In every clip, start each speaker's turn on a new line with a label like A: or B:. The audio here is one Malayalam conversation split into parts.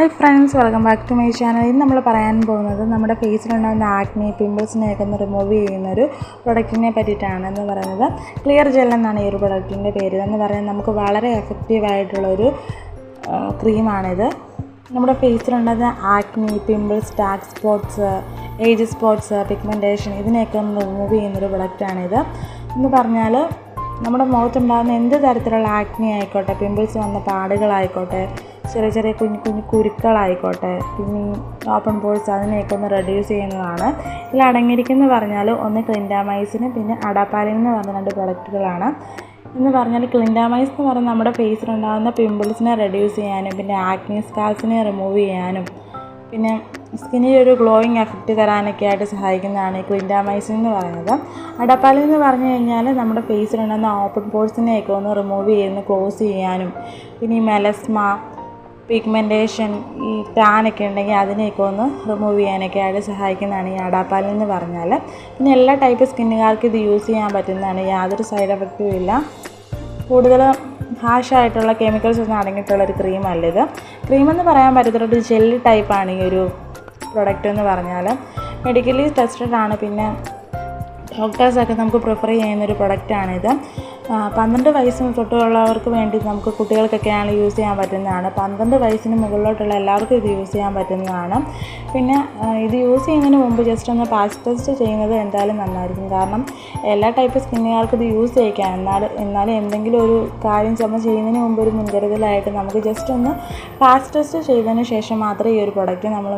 A: Hi friends, welcome back to my channel. ഇന്ന് നമ്മൾ പറയാൻ പോകുന്നത് നമ്മുടെ ഫേസിലുണ്ടാകുന്ന ആക്നെ പിമ്പിൾസിനെയൊക്കെ ഒന്ന് റിമൂവ് ചെയ്യുന്നൊരു പ്രൊഡക്റ്റിനെ പറ്റിയിട്ടാണ്. എന്ന് പറയുന്നത് ക്ലിയർ ജെൽ എന്നാണ് ഈ ഒരു പ്രൊഡക്റ്റിൻ്റെ പേര്. എന്ന് പറയുന്നത് നമുക്ക് വളരെ എഫക്റ്റീവായിട്ടുള്ളൊരു ക്രീമാണിത്. നമ്മുടെ ഫേസിലുണ്ടാകുന്ന acne, pimples, dark spots, age spots, pigmentation ഇതിനെയൊക്കെ ഒന്ന് റിമൂവ് ചെയ്യുന്നൊരു പ്രൊഡക്റ്റാണിത്. എന്ന് പറഞ്ഞാൽ നമ്മുടെ മുഖത്തുണ്ടാകുന്ന എന്ത് തരത്തിലുള്ള ആക്നെ ആയിക്കോട്ടെ, പിമ്പിൾസ് വന്ന പാടുകളായിക്കോട്ടെ, ചെറിയ ചെറിയ കുഞ്ഞു കുരുക്കളായിക്കോട്ടെ, പിന്നെ ഓപ്പൺ പോഴ്സ് അതിനെയൊക്കെ ഒന്ന് റെഡ്യൂസ് ചെയ്യുന്നതാണ്. ഇതിൽ അടങ്ങിയിരിക്കുന്നത് പറഞ്ഞാൽ ഒന്ന് ക്ലിൻഡാമൈസിന്, പിന്നെ അഡാപ്പാലിൻ എന്ന് പറഞ്ഞ 2 പ്രൊഡക്റ്റുകളാണ്. എന്ന് പറഞ്ഞാൽ ക്ലിൻഡാമൈസ് എന്ന് പറഞ്ഞാൽ നമ്മുടെ ഫേസിലുണ്ടാകുന്ന പിമ്പിൾസിനെ റെഡ്യൂസ് ചെയ്യാനും, പിന്നെ ആക്നെ സ്കാർസിനെ റിമൂവ് ചെയ്യാനും, പിന്നെ സ്കിന്നിൽ ഒരു ഗ്ലോയിങ് എഫക്റ്റ് തരാനൊക്കെ ആയിട്ട് സഹായിക്കുന്നതാണ് ഈ ക്ലിൻഡാമൈസിൻ എന്ന് പറയുന്നത്. അഡാപ്പാലിൻ എന്ന് പറഞ്ഞു കഴിഞ്ഞാൽ നമ്മുടെ ഫേസിലുണ്ടാകുന്ന ഓപ്പൺ പോഴ്സിനെയൊക്കെ ഒന്ന് റിമൂവ് ചെയ്യുന്ന ക്ലോസ് ചെയ്യാനും, പിന്നെ ഈ മെലസ്മ, പിഗ്മെൻറ്റേഷൻ, ഈ ടാനൊക്കെ ഉണ്ടെങ്കിൽ അതിനെയൊക്കെ ഒന്ന് റിമൂവ് ചെയ്യാനൊക്കെ ആയിട്ട് സഹായിക്കുന്നതാണ് ഈ അഡാപ്പാലിൻ എന്ന് പറഞ്ഞാൽ. പിന്നെ എല്ലാ ടൈപ്പ് സ്കിന്നുകാർക്ക് ഇത് യൂസ് ചെയ്യാൻ പറ്റുന്നതാണ്, യാതൊരു സൈഡ് എഫക്റ്റും ഇല്ല. കൂടുതൽ ഹാഷായിട്ടുള്ള കെമിക്കൽസ് ഒന്നും അടങ്ങിയിട്ടുള്ളൊരു ക്രീമല്ല ഇത്. ക്രീമെന്ന് പറയാൻ പറ്റത്തുള്ളൊരു ജെല്ലി ടൈപ്പാണ് ഈ ഒരു പ്രൊഡക്റ്റ് എന്ന് പറഞ്ഞാൽ. മെഡിക്കലി ടെസ്റ്റഡ് ആണ്, പിന്നെ ഡോക്ടേഴ്സൊക്കെ നമുക്ക് പ്രിഫർ ചെയ്യുന്നൊരു പ്രൊഡക്റ്റാണിത്. 12 വയസ്സിന് തൊട്ടുള്ളവർക്ക് വേണ്ടി നമുക്ക് കുട്ടികൾക്കൊക്കെയാണ് യൂസ് ചെയ്യാൻ പറ്റുന്നതാണ്. 12 വയസ്സിന് മുകളിലോട്ടുള്ള എല്ലാവർക്കും ഇത് യൂസ് ചെയ്യാൻ പറ്റുന്നതാണ്. പിന്നെ ഇത് യൂസ് ചെയ്യുന്നതിന് മുമ്പ് ജസ്റ്റ് ഒന്ന് പാച്ച് ടെസ്റ്റ് ചെയ്യുന്നത് എന്തായാലും നന്നായിരിക്കും. കാരണം എല്ലാ ടൈപ്പ് സ്കിന്നുകാർക്ക് ഇത് യൂസ് ചെയ്യിക്കാം. എന്നാലും എന്തെങ്കിലും ഒരു കാര്യം നമ്മൾ ചെയ്യുന്നതിന് മുമ്പ് ഒരു മുൻകരുതലായിട്ട് നമുക്ക് ജസ്റ്റ് ഒന്ന് പാച്ച് ടെസ്റ്റ് ചെയ്തതിന് ശേഷം മാത്രമേ ഈ ഒരു പ്രൊഡക്റ്റ് നമ്മൾ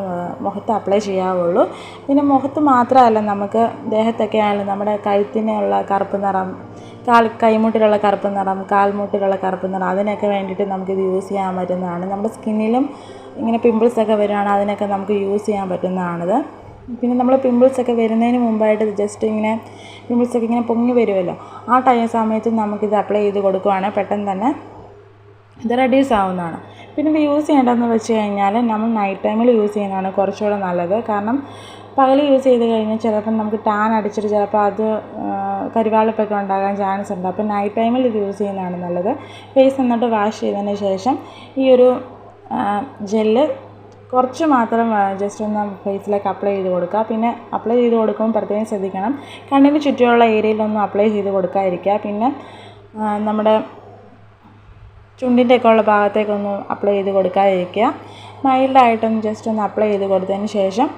A: മുഖത്ത് അപ്ലൈ ചെയ്യാവുള്ളൂ. പിന്നെ മുഖത്ത് മാത്രമല്ല, നമുക്ക് ദേഹത്തൊക്കെ ആയാലും നമ്മുടെ കഴുത്തിനുള്ള കറുപ്പ് നിറം, കൈമുട്ടിലുള്ള കറുപ്പ് നിറം, കാൽമുട്ടിലുള്ള കറുപ്പ് നിറം, അതിനൊക്കെ വേണ്ടിയിട്ട് നമുക്കിത് യൂസ് ചെയ്യാൻ പറ്റുന്നതാണ്. നമ്മുടെ സ്കിന്നിലും ഇങ്ങനെ പിമ്പിൾസൊക്കെ വരികയാണ്, അതിനൊക്കെ നമുക്ക് യൂസ് ചെയ്യാൻ പറ്റുന്നതാണിത്. പിന്നെ നമ്മൾ പിമ്പിൾസൊക്കെ വരുന്നതിന് മുമ്പായിട്ട് ജസ്റ്റ് ഇങ്ങനെ പിമ്പിൾസൊക്കെ ഇങ്ങനെ പൊങ്ങി വരുമല്ലോ, ആ സമയത്ത് നമുക്കിത് അപ്ലൈ ചെയ്ത് കൊടുക്കുകയാണെങ്കിൽ പെട്ടെന്ന് തന്നെ ഇത് റെഡ്യൂസ് ആവുന്നതാണ്. പിന്നെ ഇത് യൂസ് ചെയ്യേണ്ടതെന്ന് വെച്ച് കഴിഞ്ഞാൽ നമ്മൾ നൈറ്റ് ടൈമിൽ യൂസ് ചെയ്യുന്നതാണ് കുറച്ചുകൂടെ നല്ലത്. കാരണം പകൽ യൂസ് ചെയ്ത് കഴിഞ്ഞാൽ ചിലപ്പം നമുക്ക് ടാൻ അടിച്ചിട്ട് ചിലപ്പോൾ അത് കരിവാളിപ്പൊക്കെ ഉണ്ടാകാൻ ചാൻസ് ഉണ്ട്. അപ്പോൾ നൈറ്റ് ടൈമിൽ ഇത് യൂസ് ചെയ്യുന്നതാണ് നല്ലത്. ഫേസ് എന്നിട്ട് വാഷ് ചെയ്തതിന് ശേഷം ഈ ഒരു ജെല്ല് കുറച്ച് മാത്രം ജസ്റ്റ് ഒന്ന് ഫേസിലേക്ക് അപ്ലൈ ചെയ്ത് കൊടുക്കുക. പിന്നെ അപ്ലൈ ചെയ്ത് കൊടുക്കുമ്പോൾ പ്രത്യേകം ശ്രദ്ധിക്കണം, കണ്ണിന് ചുറ്റുമുള്ള ഏരിയയിലൊന്നും അപ്ലൈ ചെയ്ത് കൊടുക്കാതിരിക്കുക. പിന്നെ നമ്മുടെ ചുണ്ടിൻ്റെയൊക്കെ ഉള്ള ഭാഗത്തേക്കൊന്നും അപ്ലൈ ചെയ്ത് കൊടുക്കാതിരിക്കുക. മൈൽഡായിട്ടൊന്ന് ജസ്റ്റ് ഒന്ന് അപ്ലൈ ചെയ്ത് കൊടുത്തതിന് ശേഷം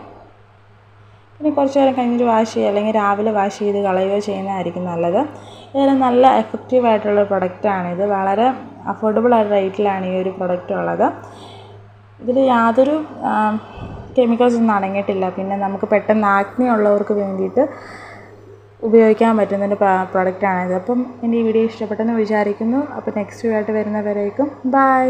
A: പിന്നെ കുറച്ച് നേരം കഴിഞ്ഞിട്ട് വാഷ് ചെയ്യുക, അല്ലെങ്കിൽ രാവിലെ വാഷ് ചെയ്ത് കളയുകയോ ചെയ്യുന്നതായിരിക്കും നല്ലത്. ഇതിന് നല്ല എഫക്റ്റീവായിട്ടുള്ള പ്രൊഡക്റ്റാണിത്. വളരെ അഫോർഡബിൾ ആയ റേറ്റിലാണ് ഈ ഒരു പ്രൊഡക്റ്റ് ഉള്ളത്. ഇതിൽ യാതൊരു കെമിക്കൽസ് ഒന്നും അടങ്ങിയിട്ടില്ല. പിന്നെ നമുക്ക് പെട്ടെന്ന് ആക്നെ ഉള്ളവർക്ക് വേണ്ടിയിട്ട് ഉപയോഗിക്കാൻ പറ്റുന്നൊരു പ്രൊഡക്റ്റാണിത്. അപ്പം എൻ്റെ ഈ വീഡിയോ ഇഷ്ടപ്പെട്ടെന്ന് വിചാരിക്കുന്നു. അപ്പോൾ നെക്സ്റ്റ് വീഡിയോ ആയിട്ട് വരുന്നവരേക്കും ബൈ.